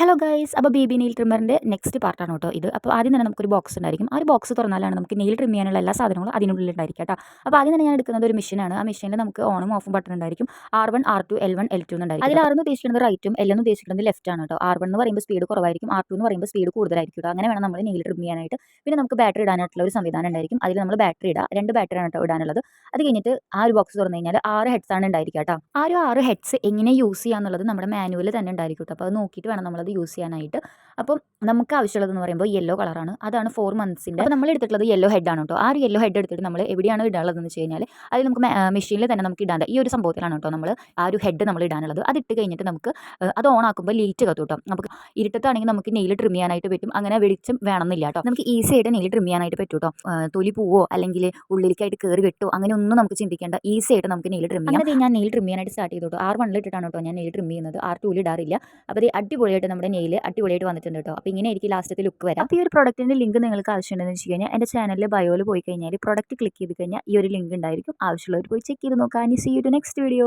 Hello guys, അപ്പോൾ baby nail ട്രിമ്മറിൻ്റെ next പാർട്ടാണ് കേട്ടോ ഇത്. അപ്പോൾ ആദ്യം തന്നെ നമുക്കൊരു ബോക്സ് ഉണ്ടായിരിക്കും. ആ ഒരു ബോക്സ് തുറന്നാലാണ് നമുക്ക് നെയിൽ ട്രിം ചെയ്യാനുള്ള എല്ലാ സാധനങ്ങളും അതിനുള്ളിൽ ഉണ്ടായിരിക്കും കേട്ടോ. അപ്പോൾ ആദ്യം തന്നെ ഞാൻ എടുക്കുന്നത് ഒരു മെഷീനാണ്. ആ മെഷീനിൽ നമുക്ക് ഓണും ഓഫും ബട്ടൺ ഉണ്ടായിരിക്കും. R1 R2 L1 L2 എന്നുണ്ടായിരിക്കും. അതിൽ R എന്ന് ഉദ്ദേശിക്കുന്നത് റൈറ്റും L എന്ന് ഉദ്ദേശിക്കുന്നത് ലെഫ്റ്റ് ആണ് കേട്ടോ. R1 എന്ന് പറയുമ്പോൾ സ്പീഡ് കുറവായിരിക്കും, R2 എന്ന് പറയുമ്പോൾ സ്പീഡ് കൂടുതലായിരിക്കും കേട്ടോ. അങ്ങനെ വേണം നമ്മൾ നെയിൽ ട്രിം ചെയ്യാനായിട്ട്. പിന്നെ നമുക്ക് ബാറ്ററി ഇടാനായിട്ടുള്ള ഒരു സംവിധാനം ഉണ്ടായിരിക്കും. അതിൽ നമ്മൾ ബാറ്ററി ഇടുക, 2 ബാറ്ററിയാണ് കേട്ടോ ഇടാനുള്ളത്. അത് കഴിഞ്ഞിട്ട് ആ ഒരു ബോക്സ് തുറന്നു കഴിഞ്ഞാൽ 6 ഹെഡ്സ് ആണ് ഉണ്ടായിരിക്കുക കേട്ടോ. ആ ഒരു 6 ഹെഡ്സ് എങ്ങനെ യൂസ് ചെയ്യാന്നുള്ളത് നമ്മുടെ മാനുവലിൽ തന്നെ ഉണ്ടായിരിക്കും കേട്ടോ. അപ്പോൾ അത് നോക്കിയിട്ട് വേണം നമ്മളത് യൂസ് ചെയ്യാനായിട്ട്. അപ്പം നമുക്ക് ആവശ്യമുള്ളതെന്ന് പറയുമ്പോൾ യെല്ലോ കളറാണ്. അതാണ് 4 മന്ത്സിൻ്റെ. അപ്പോൾ നമ്മൾ എടുത്തിട്ടുള്ളത് യെല്ലോ ഹെഡാണ് കേട്ടോ. ആ ഒരു യെല്ലോ ഹെഡ് എടുത്തിട്ട് നമ്മൾ എവിടെയാണ് ഇടാനുള്ളതെന്ന് വെച്ച് കഴിഞ്ഞാൽ അതിൽ നമുക്ക് മെഷീനിൽ തന്നെ നമുക്ക് ഇടാൻ ഈ ഒരു സംഭവത്തിലാണ് കേട്ടോ നമ്മൾ ആ ഒരു ഹെഡ് നമ്മൾ ഇടാനുള്ളത്. അത് ഇട്ട് കഴിഞ്ഞിട്ട് നമുക്ക് അത് ഓൺ ആക്കുമ്പോൾ ലൈറ്റ് കത്തും കേട്ടോ. നമുക്ക് ഇരുട്ടത്താണെങ്കിൽ നമുക്ക് നെയിൽ ട്രിം ചെയ്യാനായിട്ട് പറ്റും. അങ്ങനെ വെളിച്ചം വേണമെന്നില്ല കേട്ടോ. നമുക്ക് ഈസി ആയിട്ട് നെയിൽ ട്രിം ചെയ്യാനായിട്ട് പറ്റും കേട്ടോ. തൊലി പോവോ അല്ലെങ്കിൽ ഉള്ളിലേക്കായിട്ട് കയറി വെട്ടോ അങ്ങനെ ഒന്നും നമുക്ക് ചിന്തിക്കേണ്ട. ഈസി ആയിട്ട് നമുക്ക് നെയിൽ ട്രിം ചെയ്യാം. അങ്ങനെ ഞാൻ നെയിൽ ട്രിം ചെയ്യാനായിട്ട് സ്റ്റാർട്ട് ചെയ്തു കേട്ടോ. R1 ഇട്ടിട്ടാണ് കേട്ടോ ഞാൻ നെയിൽ ട്രിം ചെയ്യുന്നത്. R2 ഇടാറില്ല. അപ്പോൾ അത് അടിപൊളിയായിട്ട് നമ്മുടെ നെയിൽ അടിപൊളിയായിട്ട് വന്നിട്ടുണ്ട് കേട്ടോ. അപ്പോൾ ഇങ്ങനെ ആയിരിക്കും ലാസ്റ്റത്തെ ലുക്ക് വരാം. അപ്പോൾ ഈ ഒരു പ്രൊഡക്റ്റിൻ്റെ ലിങ്ക് നിങ്ങൾക്ക് ആവശ്യമുണ്ടെന്ന് വെച്ച് കഴിഞ്ഞാൽ എൻ്റെ ചാനലിൽ ബയോയിൽ പോയി കഴിഞ്ഞാൽ പ്രൊഡക്റ്റ് ക്ലിക്ക് ചെയ്ത് കഴിഞ്ഞാൽ ഈ ഒരു ലിങ്ക് ഉണ്ടായിരിക്കും. ആവശ്യമുള്ളവർ പോയി ചെക്ക് ചെയ്ത് നോക്കാം. See you to next video.